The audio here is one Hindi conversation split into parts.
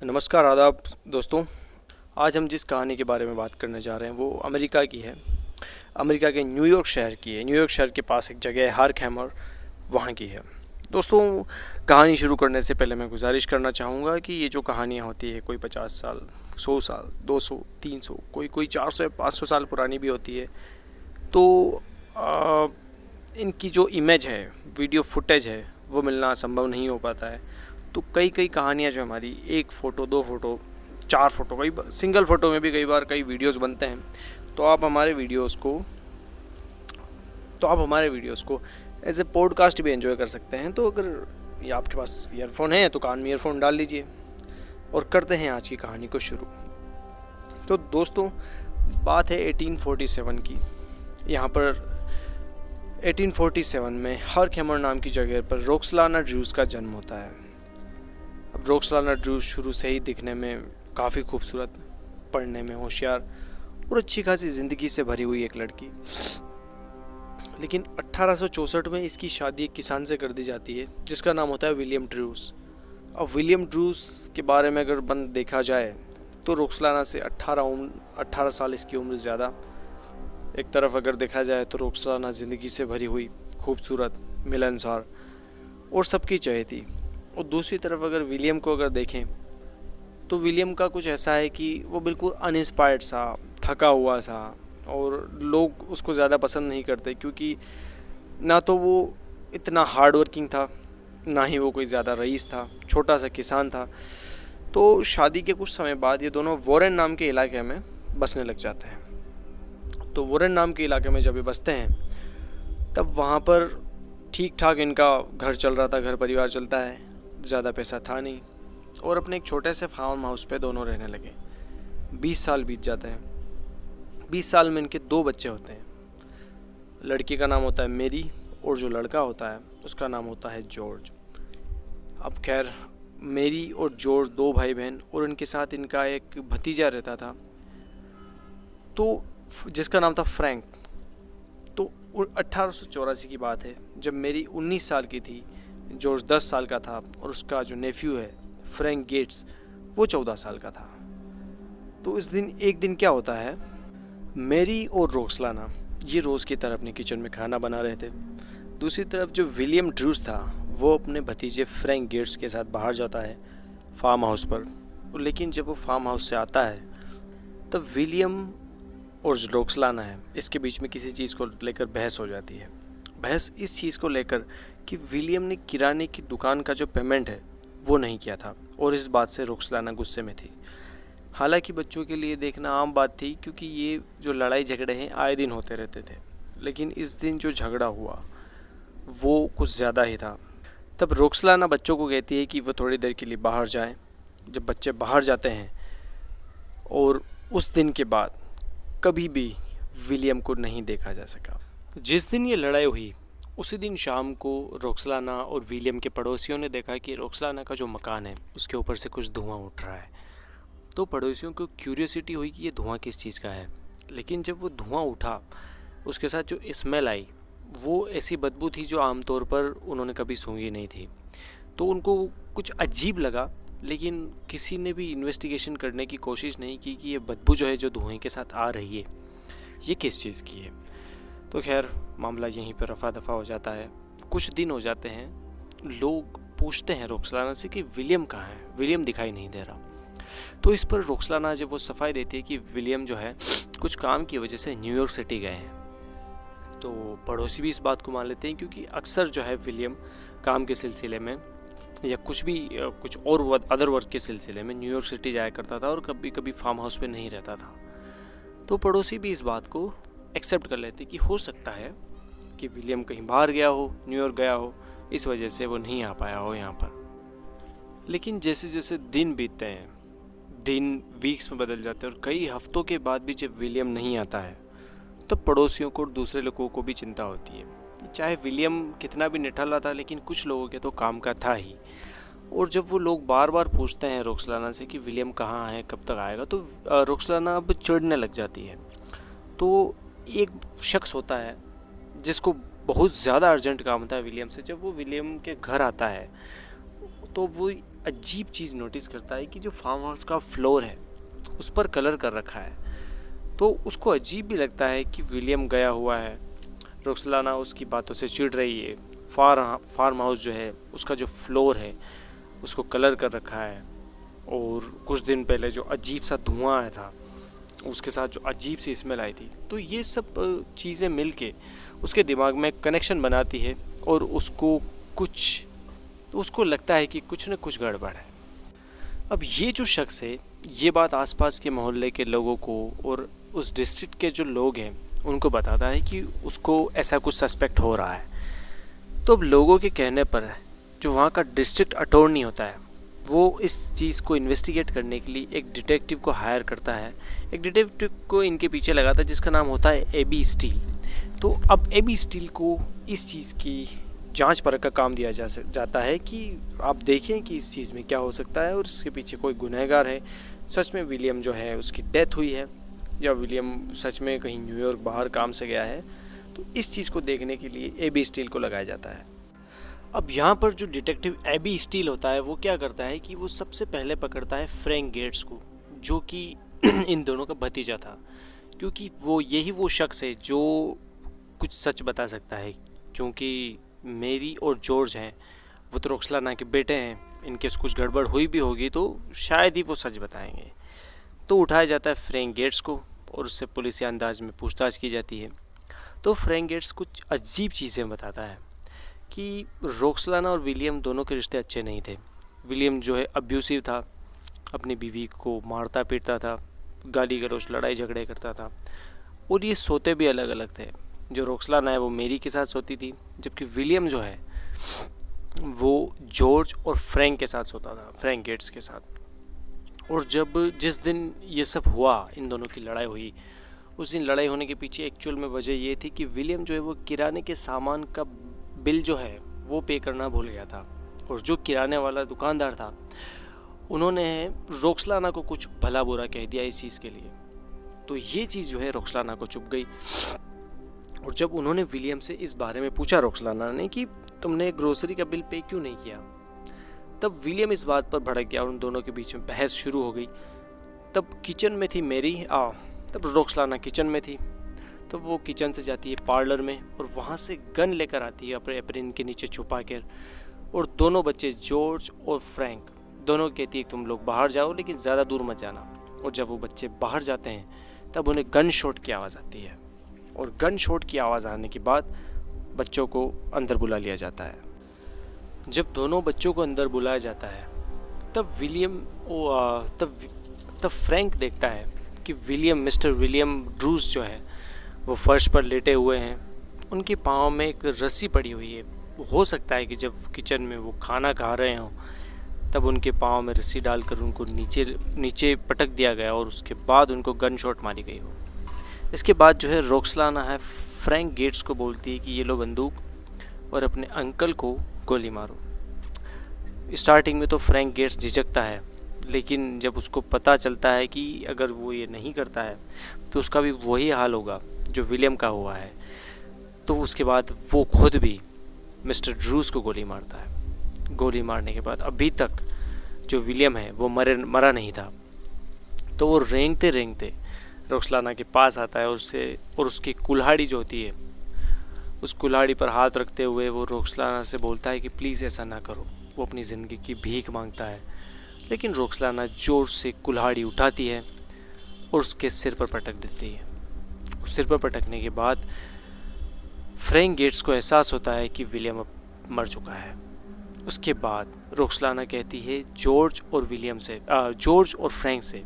नमस्कार आदाब दोस्तों। आज हम जिस कहानी के बारे में बात करने जा रहे हैं वो अमेरिका की है। अमेरिका के न्यूयॉर्क शहर की है। न्यूयॉर्क शहर के पास एक जगह है हार्कहैमर, वहाँ की है। दोस्तों, कहानी शुरू करने से पहले मैं गुजारिश करना चाहूँगा कि ये जो कहानियाँ होती है कोई 50 साल, 100 साल, 200, 300, कोई 400 या 500 साल पुरानी भी होती है। तो आ, इनकी जो इमेज है, वीडियो फुटेज है, वो मिलना संभव नहीं हो पाता है। तो कई कई कहानियाँ जो हमारी एक फ़ोटो, दो फ़ोटो, चार फ़ोटो, कई सिंगल फ़ोटो में भी कई बार कई वीडियोस बनते हैं। तो आप हमारे वीडियोस को एज ए पॉडकास्ट भी एंजॉय कर सकते हैं। तो अगर ये आपके पास ईयरफोन है तो कान में ईयरफोन डाल लीजिए और करते हैं आज की कहानी को शुरू। तो दोस्तों, बात है 1847 की। यहाँ पर 1847 में हार्कहैमर नाम की जगह पर रोक्सलाना ड्रूज का जन्म होता है। अब रोक्सलाना ड्रूज शुरू से ही दिखने में काफ़ी खूबसूरत, पढ़ने में होशियार और अच्छी खासी ज़िंदगी से भरी हुई एक लड़की। लेकिन 1864 में इसकी शादी एक किसान से कर दी जाती है जिसका नाम होता है विलियम ड्रूज। अब विलियम ड्रूज के बारे में अगर देखा जाए तो रोक्सलाना से 18 साल इसकी उम्र ज़्यादा। एक तरफ अगर देखा जाए तो रोक्सलाना ज़िंदगी से भरी हुई, खूबसूरत, मिलनसार और सबकी चहेती। और दूसरी तरफ अगर विलियम को अगर देखें तो विलियम का कुछ ऐसा है कि वो बिल्कुल अनइंस्पायर्ड सा, थका हुआ सा, और लोग उसको ज़्यादा पसंद नहीं करते क्योंकि ना तो वो इतना हार्ड वर्किंग था, ना ही वो कोई ज़्यादा रईस था, छोटा सा किसान था। तो शादी के कुछ समय बाद ये दोनों वॉरेन नाम के इलाके में बसने लग जाते हैं। तो वॉरेन नाम के इलाके में जब ये बसते हैं तब वहाँ पर ठीक ठाक इनका घर चल रहा था, घर परिवार चलता है, ज़्यादा पैसा था नहीं, और अपने एक छोटे से फार्म हाउस पे दोनों रहने लगे। 20 साल बीत जाते हैं। 20 साल में इनके 2 बच्चे होते हैं। लड़की का नाम होता है मेरी और जो लड़का होता है उसका नाम होता है जॉर्ज। अब खैर, मेरी और जॉर्ज 2 भाई बहन, और उनके साथ इनका एक भतीजा रहता था तो जिसका नाम था फ्रैंक। तो 1884 की बात है जब मेरी 19 साल की थी, जॉर्ज 10 साल का था और उसका जो नेफ्यू है फ्रैंक गेट्स वो 14 साल का था। तो एक दिन क्या होता है, मेरी और रोक्सलाना ये रोज़ की तरह अपने किचन में खाना बना रहे थे। दूसरी तरफ जो विलियम ड्रूज था वो अपने भतीजे फ्रैंक गेट्स के साथ बाहर जाता है फार्म हाउस पर। लेकिन जब वो फार्म हाउस से आता है तब विलियम और जो रोक्सलाना है इसके बीच में किसी चीज़ को लेकर बहस हो जाती है। बहस इस चीज़ को लेकर कि विलियम ने किराने की दुकान का जो पेमेंट है वो नहीं किया था, और इस बात से रोक्सलाना गुस्से में थी। हालांकि बच्चों के लिए देखना आम बात थी क्योंकि ये जो लड़ाई झगड़े हैं आए दिन होते रहते थे, लेकिन इस दिन जो झगड़ा हुआ वो कुछ ज़्यादा ही था। तब रोक्सलाना बच्चों को कहती है कि वो थोड़ी देर के लिए बाहर जाएं। जब बच्चे बाहर जाते हैं और उस दिन के बाद कभी भी विलियम को नहीं देखा जा सका। जिस दिन ये लड़ाई हुई उसी दिन शाम को रोक्सलाना और विलियम के पड़ोसियों ने देखा कि रोक्सलाना का जो मकान है उसके ऊपर से कुछ धुआं उठ रहा है। तो पड़ोसियों को क्यूरियोसिटी हुई कि ये धुआं किस चीज़ का है। लेकिन जब वो धुआं उठा उसके साथ जो स्मेल आई वो ऐसी बदबू थी जो आमतौर पर उन्होंने कभी सूंघी नहीं थी। तो उनको कुछ अजीब लगा, लेकिन किसी ने भी इन्वेस्टिगेशन करने की कोशिश नहीं की कि ये बदबू जो है जो धुएं के साथ आ रही है ये किस चीज़ की है। तो खैर, मामला यहीं पर रफा दफा हो जाता है। कुछ दिन हो जाते हैं, लोग पूछते हैं रोक्सलाना से कि विलियम कहाँ है, विलियम दिखाई नहीं दे रहा। तो इस पर रोक्सलाना जब वो सफाई देती है कि विलियम जो है कुछ काम की वजह से न्यूयॉर्क सिटी गए हैं। तो पड़ोसी भी इस बात को मान लेते हैं क्योंकि अक्सर जो है विलियम काम के सिलसिले में या कुछ और अदर वर्क के सिलसिले में न्यूयॉर्क सिटी जाया करता था और कभी कभी फार्म हाउस पे नहीं रहता था। तो पड़ोसी भी इस बात को एक्सेप्ट कर लेते कि हो सकता है कि विलियम कहीं बाहर गया हो, न्यूयॉर्क गया हो, इस वजह से वो नहीं आ पाया हो यहाँ पर। लेकिन जैसे जैसे दिन बीतते हैं, दिन वीक्स में बदल जाते हैं और कई हफ्तों के बाद भी जब विलियम नहीं आता है तो पड़ोसियों को और दूसरे लोगों को भी चिंता होती है। चाहे विलियम कितना भी निठल्ला था लेकिन कुछ लोगों के तो काम का था ही। और जब वो लोग बार बार पूछते हैं रोक्सलाना से कि विलियम कहाँ है, कब तक आएगा, तो रोक्सलाना अब चिढ़ने लग जाती है। तो एक शख्स होता है जिसको बहुत ज़्यादा अर्जेंट काम होता है विलियम से। जब वो विलियम के घर आता है तो वो अजीब चीज़ नोटिस करता है कि जो फार्म हाउस का फ्लोर है उस पर कलर कर रखा है। तो उसको अजीब भी लगता है कि विलियम गया हुआ है, रोक्सलाना उसकी बातों से चिढ़ रही है, फार्म हाउस जो है उसका जो फ्लोर है उसको कलर कर रखा है, और कुछ दिन पहले जो अजीब सा धुआं आया था उसके साथ जो अजीब सी स्मेल आई थी। तो ये सब चीज़ें मिल के उसके दिमाग में कनेक्शन बनाती है और उसको लगता है कि कुछ न कुछ गड़बड़ है। अब ये जो शख्स है ये बात आसपास के मोहल्ले के लोगों को और उस डिस्ट्रिक्ट के जो लोग हैं उनको बताता है कि उसको ऐसा कुछ सस्पेक्ट हो रहा है। तो अब लोगों के कहने पर जो वहाँ का डिस्ट्रिक्ट अटॉर्नी होता है वो इस चीज़ को इन्वेस्टिगेट करने के लिए एक डिटेक्टिव को हायर करता है। एक डिटेक्टिव को इनके पीछे लगाता है जिसका नाम होता है एबी स्टील। तो अब एबी स्टील को इस चीज़ की जांच परख का काम दिया जाता है कि आप देखें कि इस चीज़ में क्या हो सकता है और इसके पीछे कोई गुनहगार है, सच में विलियम जो है उसकी डेथ हुई है या विलियम सच में कहीं न्यूयॉर्क बाहर काम से गया है। तो इस चीज़ को देखने के लिए एबी स्टील को लगाया जाता है। अब यहाँ पर जो डिटेक्टिव एबी स्टील होता है वो क्या करता है कि वो सबसे पहले पकड़ता है फ्रैंक गेट्स को, जो कि इन दोनों का भतीजा था, क्योंकि वो शख्स है जो कुछ सच बता सकता है। क्योंकि मेरी और जॉर्ज हैं वो तो रोक्सलाना के बेटे हैं, इनके कुछ गड़बड़ हुई भी होगी तो शायद ही वो सच बताएंगे। तो उठाया जाता है फ्रैंक गेट्स को और उससे पुलिसिया अंदाज में पूछताछ की जाती है। तो फ्रैंक गेट्स कुछ अजीब चीज़ें बताता है कि रोक्सलाना और विलियम दोनों के रिश्ते अच्छे नहीं थे। विलियम जो है अब्यूसिव था, अपनी बीवी को मारता पीटता था, गाली गलौज लड़ाई झगड़े करता था, और ये सोते भी अलग अलग थे। जो रोक्सलाना है वो मेरी के साथ सोती थी, जबकि विलियम जो है वो जॉर्ज और फ्रैंक के साथ सोता था, फ्रैंक गेट्स के साथ। और जिस दिन ये सब हुआ, इन दोनों की लड़ाई हुई, उस दिन लड़ाई होने के पीछे एक्चुअल में वजह ये थी कि विलियम जो है वो किराने के सामान का बिल जो है वो पे करना भूल गया था, और जो किराने वाला दुकानदार था उन्होंने रोक्सलाना को कुछ भला बुरा कह दिया इस चीज़ के लिए। तो ये चीज़ जो है रोक्सलाना को चुभ गई, और जब उन्होंने विलियम से इस बारे में पूछा रोक्सलाना ने कि तुमने ग्रोसरी का बिल पे क्यों नहीं किया, तब विलियम इस बात पर भड़क गया और उन दोनों के बीच में बहस शुरू हो गई। तब किचन में थी मेरी तब रोक्सलाना किचन में थी। तब वो किचन से जाती है पार्लर में और वहाँ से गन लेकर आती है अपने एप्रिन के नीचे छुपा कर, और दोनों बच्चे जॉर्ज और फ्रैंक दोनों कहती है तुम लोग बाहर जाओ लेकिन ज़्यादा दूर मत जाना। और जब वो बच्चे बाहर जाते हैं तब उन्हें गन शॉट की आवाज़ आती है, और गन शॉट की आवाज़ आने के बाद बच्चों को अंदर बुला लिया जाता है। जब दोनों बच्चों को अंदर बुलाया जाता है तब फ्रैंक देखता है कि मिस्टर विलियम ड्रूस जो है वो फर्श पर लेटे हुए हैं, उनके पाँव में एक रस्सी पड़ी हुई है। हो सकता है कि जब किचन में वो खाना खा रहे हों तब उनके पाँव में रस्सी डालकर उनको नीचे पटक दिया गया और उसके बाद उनको गन शॉट मारी गई हो। इसके बाद जो है रोक्सलाना है फ्रैंक गेट्स को बोलती है कि ये लो बंदूक और अपने अंकल को गोली मारो। स्टार्टिंग में तो फ्रैंक गेट्स झिझकता है, लेकिन जब उसको पता चलता है कि अगर वो ये नहीं करता है तो उसका भी वही हाल होगा जो विलियम का हुआ है, तो उसके बाद वो खुद भी मिस्टर ड्रूस को गोली मारता है। गोली मारने के बाद अभी तक जो विलियम है वो मरा नहीं था। तो वो रेंगते रेंगते रोक्सलाना के पास आता है और उसकी कुल्हाड़ी जो होती है उस कुल्हाड़ी पर हाथ रखते हुए वो रोक्सलाना से बोलता है कि प्लीज़ ऐसा ना करो। वो अपनी ज़िंदगी की भीख मांगता है, लेकिन रोक्सलाना जोर से कुल्हाड़ी उठाती है और उसके सिर पर पटक देती है। सिर पर पटकने के बाद फ्रैंक गेट्स को एहसास होता है कि विलियम अब मर चुका है। उसके बाद रोक्सलाना कहती है जॉर्ज और फ्रैंक से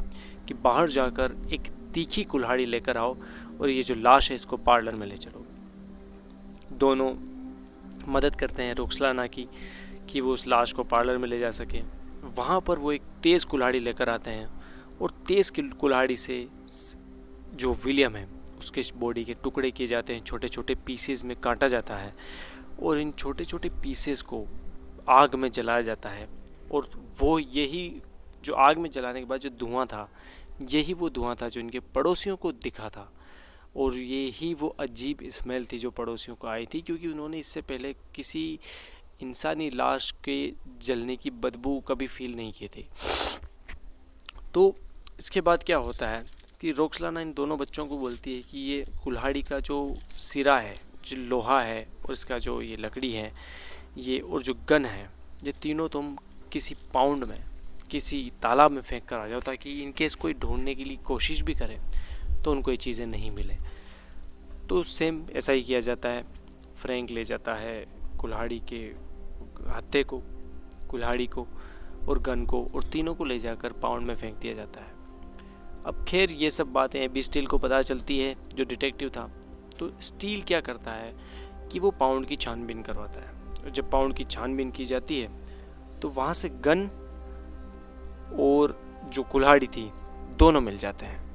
कि बाहर जाकर एक तीखी कुल्हाड़ी लेकर आओ और ये जो लाश है इसको पार्लर में ले चलो। दोनों मदद करते हैं रोक्सलाना की कि वो उस लाश को पार्लर में ले जा सके। वहाँ पर वो एक तेज़ कुल्हाड़ी लेकर आते हैं और तेज़ कुल्हाड़ी से जो विलियम है उसके बॉडी के टुकड़े किए जाते हैं, छोटे छोटे पीसेस में काटा जाता है और इन छोटे छोटे पीसेस को आग में जलाया जाता है। और वो यही जो आग में जलाने के बाद जो धुआं था यही वो धुआं था जो इनके पड़ोसियों को दिखा था, और यही वो अजीब स्मेल थी जो पड़ोसियों को आई थी, क्योंकि उन्होंने इससे पहले किसी इंसानी लाश के जलने की बदबू कभी फील नहीं की थी। तो इसके बाद क्या होता है कि रोक्सलाना इन दोनों बच्चों को बोलती है कि ये कुल्हाड़ी का जो सिरा है, जो लोहा है और इसका जो ये लकड़ी है, ये और जो गन है, ये तीनों तुम किसी पाउंड में, किसी तालाब में फेंक कर आ जाओ, ताकि इनकेस कोई ढूंढने के लिए कोशिश भी करे तो उनको ये चीज़ें नहीं मिले। तो सेम ऐसा ही किया जाता है। फ्रैंक ले जाता है कुल्हाड़ी के हत्थे को, कुल्हाड़ी को और गन को, और तीनों को ले जाकर पाउंड में फेंक दिया जाता है। अब खैर ये सब बातें अभी स्टील को पता चलती है, जो डिटेक्टिव था। तो स्टील क्या करता है कि वो पाउंड की छानबीन करवाता है, और जब पाउंड की छानबीन की जाती है तो वहाँ से गन और जो कुल्हाड़ी थी दोनों मिल जाते हैं।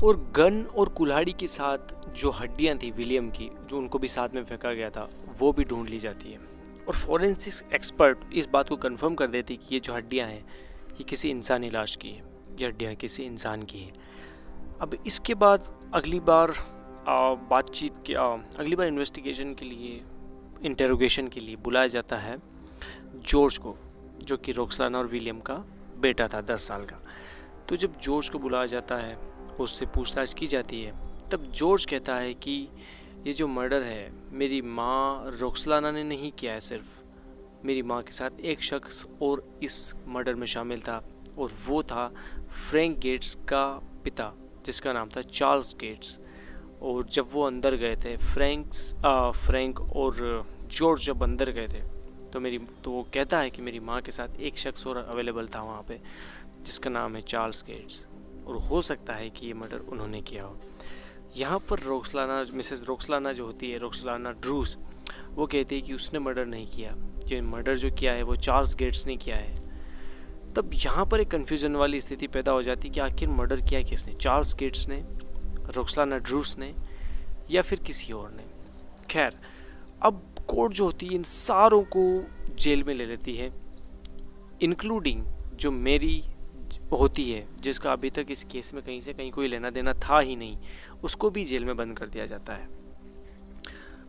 और गन और कुल्हाड़ी के साथ जो हड्डियाँ थी विलियम की, जो उनको भी साथ में फेंका गया था, वो भी ढूंढ ली जाती है। और फोरेंसिक्स एक्सपर्ट इस बात को कंफर्म कर देती कि ये जो हड्डियाँ हैं ये किसी इंसानी लाश की है, ये हड्डियाँ किसी इंसान की है। अब इसके बाद अगली बार अगली बार इन्वेस्टिगेशन के लिए, इंटेरोगेशन के लिए बुलाया जाता है जॉर्ज को, जो कि रोक्सलाना और विलियम का बेटा था 10 साल का। तो जब जॉर्ज को बुलाया जाता है, उससे पूछताछ की जाती है, तब जॉर्ज कहता है कि ये जो मर्डर है मेरी माँ रोक्सलाना ने नहीं किया है, सिर्फ मेरी माँ के साथ एक शख्स और इस मर्डर में शामिल था, और वो था फ्रैंक गेट्स का पिता, जिसका नाम था चार्ल्स गेट्स। और जब वो अंदर गए थे, फ्रैंक और जॉर्ज जब अंदर गए थे, तो वो कहता है कि मेरी माँ के साथ एक शख्स और अवेलेबल था वहाँ पे, जिसका नाम है चार्ल्स गेट्स, और हो सकता है कि ये मर्डर उन्होंने किया हो। यहाँ पर मिसेस रोक्सलाना जो होती है, रोक्सलाना ड्रूस, वो कहती है कि उसने मर्डर नहीं किया, कि मर्डर जो किया है वो चार्ल्स गेट्स ने किया है। तब यहाँ पर एक कन्फ्यूज़न वाली स्थिति पैदा हो जाती है कि आखिर मर्डर किया किसने, चार्ल्स गेट्स ने, रोक्सलाना ड्रूस ने, या फिर किसी और ने। खैर, अब कोर्ट जो होती है इन सारों को जेल में ले लेती है, इंक्लूडिंग जो मेरी होती है, जिसका अभी तक इस केस में कहीं से कहीं कोई लेना देना था ही नहीं, उसको भी जेल में बंद कर दिया जाता है,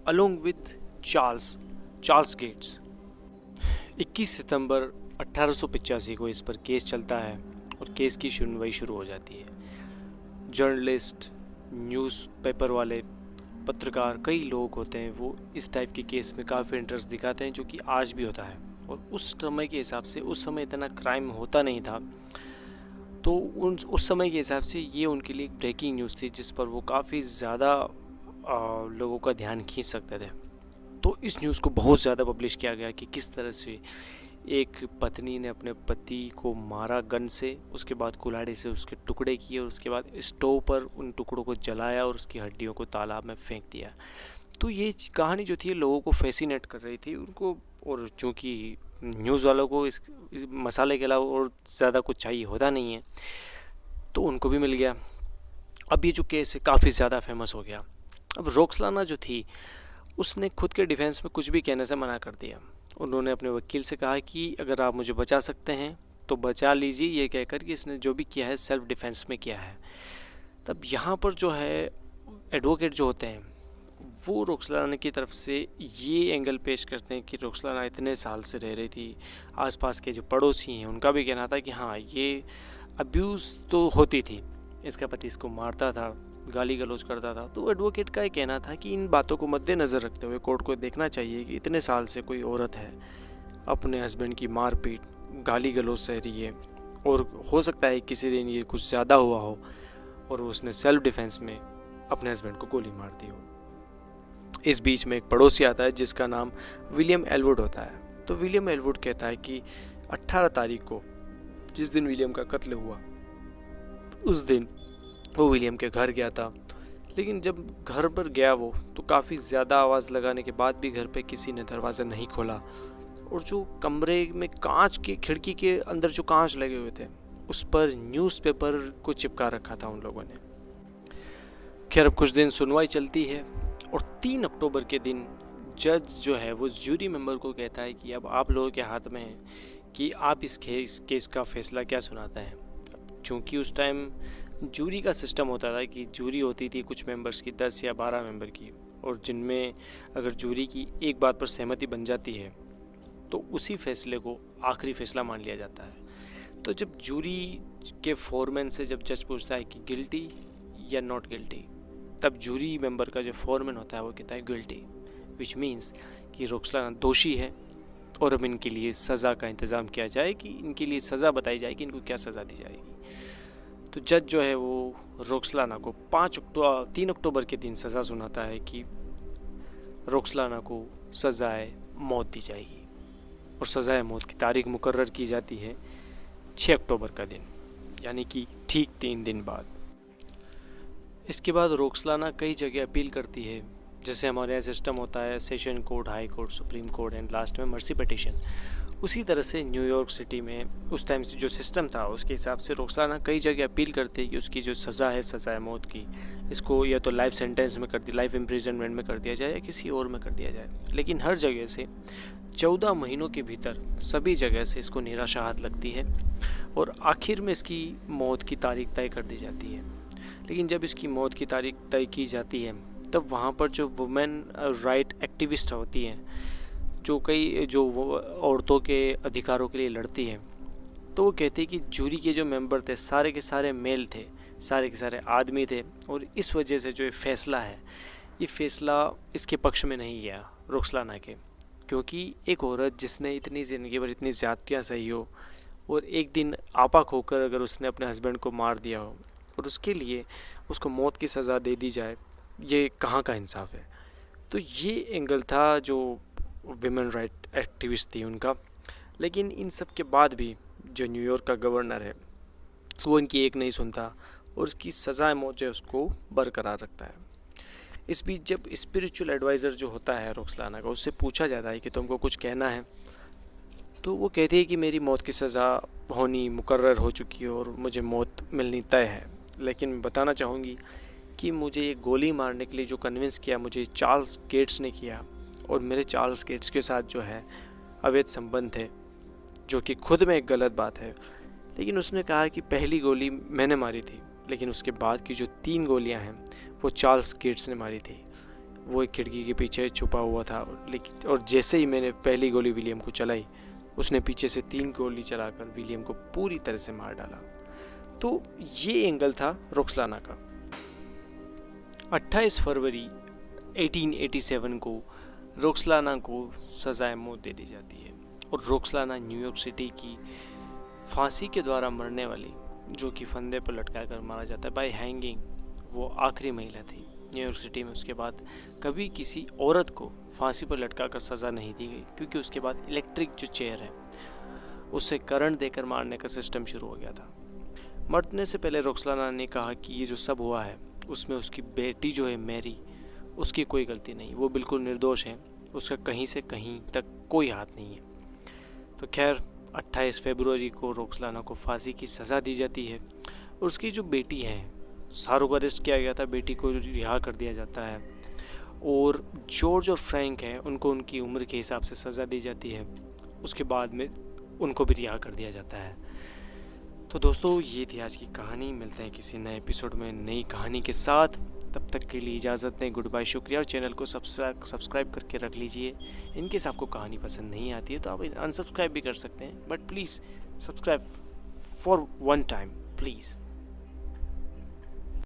अलोंग विद चार्ल्स गेट्स। 21 सितंबर 1885 को इस पर केस चलता है और केस की सुनवाई शुरू हो जाती है। जर्नलिस्ट, न्यूज़पेपर वाले, पत्रकार, कई लोग होते हैं, वो इस टाइप के केस में काफ़ी इंटरेस्ट दिखाते हैं, जो कि आज भी होता है। और उस समय के हिसाब से, उस समय इतना क्राइम होता नहीं था, तो उस समय के हिसाब से ये उनके लिए एक ब्रेकिंग न्यूज़ थी, जिस पर वो काफ़ी ज़्यादा लोगों का ध्यान खींच सकते थे। तो इस न्यूज़ को बहुत ज़्यादा पब्लिश किया गया कि किस तरह से एक पत्नी ने अपने पति को मारा गन से, उसके बाद कुल्हाड़ी से उसके टुकड़े किए, और उसके बाद स्टोव पर उन टुकड़ों को जलाया और उसकी हड्डियों को तालाब में फेंक दिया। तो ये कहानी जो थी लोगों को फैसिनेट कर रही थी उनको, और चूँकि न्यूज़ वालों को इस मसाले के अलावा और ज़्यादा कुछ चाहिए होता नहीं है, तो उनको भी मिल गया। अब ये जो केस है काफ़ी ज़्यादा फेमस हो गया। अब रोक्सलाना जो थी, उसने खुद के डिफेंस में कुछ भी कहने से मना कर दिया। उन्होंने अपने वकील से कहा कि अगर आप मुझे बचा सकते हैं तो बचा लीजिए, ये कहकर कि इसने जो भी किया है सेल्फ डिफेंस में किया है। तब यहाँ पर जो है एडवोकेट जो होते हैं, वो रोक्सलाना की तरफ से ये एंगल पेश करते हैं कि रोक्सलाना इतने साल से रह रही थी, आसपास के जो पड़ोसी हैं उनका भी कहना था कि हाँ, ये अब्यूज़ तो होती थी, इसका पति इसको मारता था, गाली गलौज करता था। तो एडवोकेट का ये कहना था कि इन बातों को मद्देनज़र रखते हुए कोर्ट को देखना चाहिए कि इतने साल से कोई औरत है, अपने हस्बैंड की मारपीट, गाली गलौज सह रही है, और हो सकता है किसी दिन ये कुछ ज़्यादा हुआ हो और उसने सेल्फ डिफेंस में अपने हस्बैंड को गोली मार दी हो। इस बीच में एक पड़ोसी आता है जिसका नाम विलियम एलवुड होता है। तो विलियम एलवुड कहता है कि 18 तारीख को, जिस दिन विलियम का कत्ल हुआ, उस दिन वो विलियम के घर गया था। लेकिन जब घर पर गया वो, तो काफ़ी ज़्यादा आवाज़ लगाने के बाद भी घर पे किसी ने दरवाज़ा नहीं खोला, और जो कमरे में कांच के, खिड़की के अंदर जो कांच लगे हुए थे, उस पर न्यूज़पेपर को चिपका रखा था उन लोगों ने। खैर, अब कुछ दिन सुनवाई चलती है, और 3 अक्टूबर के दिन जज जो है वो ज्यूरी मेंबर को कहता है कि अब आप लोगों के हाथ में है कि आप इस केस का फैसला क्या सुनाते हैं। चूँकि उस टाइम जूरी का सिस्टम होता था कि जूरी होती थी कुछ मेंबर्स की, 10 या 12 मेंबर की, और जिनमें अगर जूरी की एक बात पर सहमति बन जाती है तो उसी फैसले को आखिरी फैसला मान लिया जाता है। तो जब जूरी के फोरमैन से जब जज पूछता है कि गिल्टी या नॉट गिल्टी, तब जूरी मेंबर का जो फोरमैन होता है वो कहता है गिल्टी, विच मीन्स कि रोक्सलाना दोषी है और अब इनके लिए सज़ा का इंतज़ाम किया जाए, कि इनके लिए सज़ा बताई जाए कि इनको क्या सज़ा दी जाएगी। तो जज जो है वो रोक्सलाना को 3 अक्टूबर के दिन सज़ा सुनाता है कि रोक्सलाना को सज़ाए मौत दी जाएगी, और सज़ाए मौत की तारीख मुकर्रर की जाती है 6 अक्टूबर का दिन, यानी कि ठीक 3 दिन बाद। इसके बाद रोक्सलाना कई जगह अपील करती है, जैसे हमारे यहाँ सिस्टम होता है session court, high court, supreme court and last में मर्सी पिटीशन। उसी तरह से न्यूयॉर्क सिटी में उस टाइम से जो सिस्टम था उसके हिसाब से रोक्सलाना कई जगह अपील करती है कि उसकी जो सज़ा है, सज़ा मौत की, इसको या तो लाइफ सेंटेंस में कर दिया, लाइफ इम्प्रिजनमेंट में कर दिया जाए या किसी और में कर दिया जाए। लेकिन हर जगह से 14 महीनों के भीतर सभी जगह से इसको निराशा लगती है और आखिर में इसकी मौत की तारीख तय कर दी जाती है। लेकिन जब इसकी मौत की तारीख तय की जाती है तब वहाँ पर जो वुमेन राइट एक्टिविस्ट होती हैं, जो औरतों के अधिकारों के लिए लड़ती हैं, तो वो कहती है कि जूरी के जो मेंबर थे सारे के सारे मेल थे, सारे के सारे आदमी थे, और इस वजह से जो ये फैसला है, ये फैसला इसके पक्ष में नहीं गया रोक्सलाना के, क्योंकि एक औरत जिसने इतनी ज़िंदगी भर इतनी ज़्यादतियाँ सही हो और एक दिन आपा खोकर अगर उसने अपने हस्बैंड को मार दिया हो और उसके लिए उसको मौत की सज़ा दे दी जाए, ये कहाँ का इंसाफ है। तो ये एंगल था जो विमेन राइट एक्टिविस्ट थी उनका। लेकिन इन सब के बाद भी जो न्यूयॉर्क का गवर्नर है वो इनकी एक नहीं सुनता और उसकी सज़ा मौत जो है उसको बरकरार रखता है। इस बीच जब स्पिरिचुअल एडवाइज़र जो होता है रोक्सलाना का, उससे पूछा जाता है कि तुमको कुछ कहना है, तो वो कहती है कि मेरी मौत की सज़ा होनी मुकर्रर हो चुकी है और मुझे मौत मिलनी तय है। लेकिन मैं बताना चाहूँगी कि मुझे ये गोली मारने के लिए जो कन्विंस किया मुझे चार्ल्स गेट्स ने किया, और मेरे चार्ल्स गेट्स के साथ जो है अवैध संबंध थे, जो कि खुद में एक गलत बात है। लेकिन उसने कहा कि पहली गोली मैंने मारी थी, लेकिन उसके बाद की जो 3 गोलियां हैं वो चार्ल्स गेट्स ने मारी थी। वो एक खिड़की के पीछे छुपा हुआ था, लेकिन और जैसे ही मैंने पहली गोली विलियम को चलाई, उसने पीछे से 3 गोली चलाकर विलियम को पूरी तरह से मार डाला। तो ये एंगल था रोक्सलाना का। 28 फरवरी 1887 को रोक्सलाना को सज़ाए मौत दे दी जाती है, और रोक्सलाना न्यूयॉर्क सिटी की फांसी के द्वारा मरने वाली, जो कि फंदे पर लटका कर मारा जाता है बाय हैंगिंग, वो आखिरी महिला थी न्यूयॉर्क सिटी में। उसके बाद कभी किसी औरत को फांसी पर लटका कर सज़ा नहीं दी गई, क्योंकि उसके बाद इलेक्ट्रिक जो चेयर है उससे करंट देकर मारने का सिस्टम शुरू हो गया था। मरने से पहले रोक्सलाना ने कहा कि ये जो सब हुआ है उसमें उसकी बेटी जो है मैरी, उसकी कोई गलती नहीं, वो बिल्कुल निर्दोष है, उसका कहीं से कहीं तक कोई हाथ नहीं है। तो खैर 28 फरवरी को रोक्सलाना को फांसी की सज़ा दी जाती है, और उसकी जो बेटी है सारों को अरेस्ट किया गया था, बेटी को रिहा कर दिया जाता है, और जॉर्ज और फ्रैंक है उनको उनकी उम्र के हिसाब से सज़ा दी जाती है, उसके बाद में उनको भी रिहा कर दिया जाता है। तो दोस्तों ये थी आज की कहानी। मिलते हैं किसी नए एपिसोड में नई कहानी के साथ, तब तक के लिए इजाज़त दें, गुड बाय, शुक्रिया। और चैनल को सब्सक्राइब करके रख लीजिए। इनकेस आपको कहानी पसंद नहीं आती है तो आप अनसब्सक्राइब भी कर सकते हैं, but please subscribe for one time please.